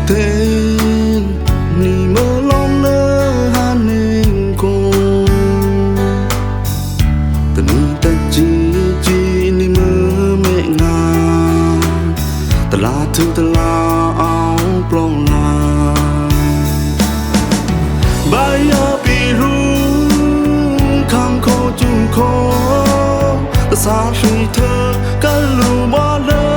tên ni mơ lòng nơ han nên cô tình ta chi ni mơ mẹ ngà ta la thương ta la áo plong la bay ở pi ru khang khô chung khô ta xa suy thơ cả lù bỏ lỡ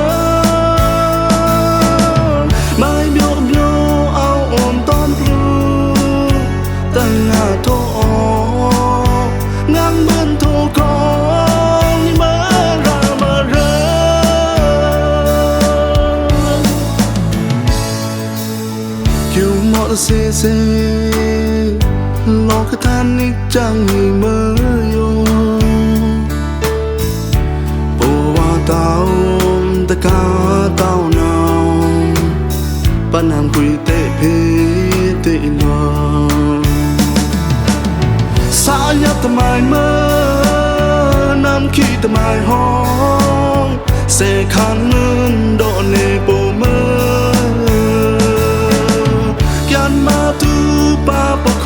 se se lo cái than nít chẳng gì mơ yo bộ hoa tao ta cá tao nào ban hàng quỳ tệ phê tệ lo xa nhấp ta mai mơ năm khi ta mai hong sẽ khăn ngân độ nề bộ mơ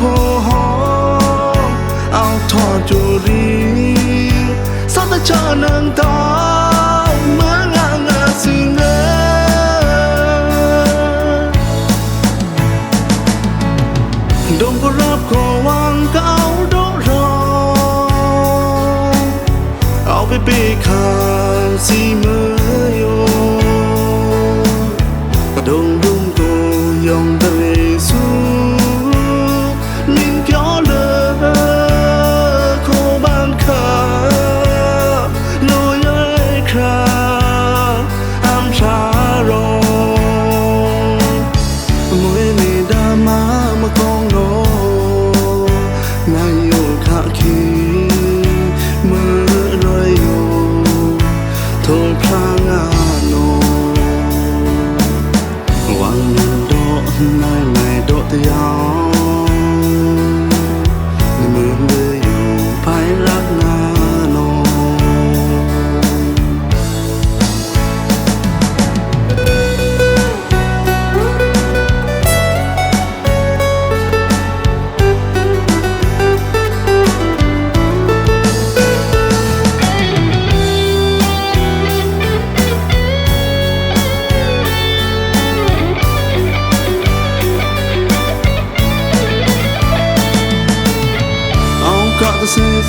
khô hóm áo thọ chùa ri sao ta cho nàng ta mới ngã ngã xin đông có rap khô hoang cả áo đổ rồi áo bê bê khá gì mơ yo cả đông đông tô dòng ta lê xuống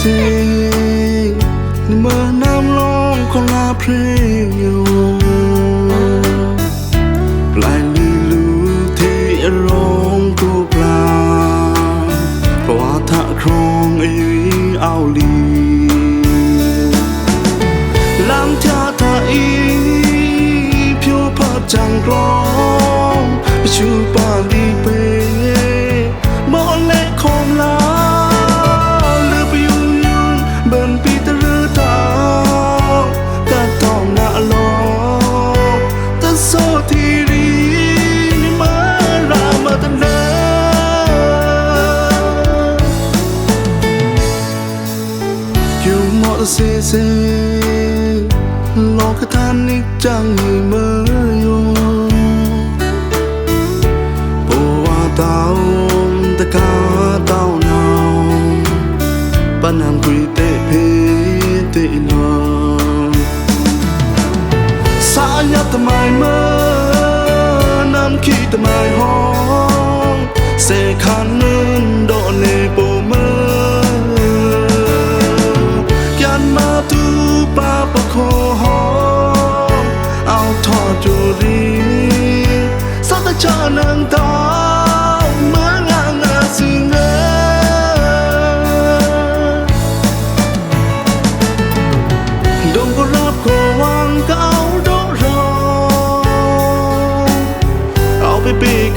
ni mơ nam long con la pray yo lại đi lưu thế rong tu pla qua thạ krong ấy ao li làm cha ta ý phiêu phật chẳng rong chu pa li pe bỏ lẽ không la se se lo cái than nít chẳng gì mơ yo bộ hoa tao ta cá tao nào ban hàng quỳ tệ phê tệ lo xa nhấp ta mai mơ năm khi ta mai hong sẽ khăn ngân độ nề bộ mơ khô hóm áo thọ chùa ri sao ta cho nàng ta mới ngã ngã xin đông có rap khô hoang cả áo đổ rồi áo bê bê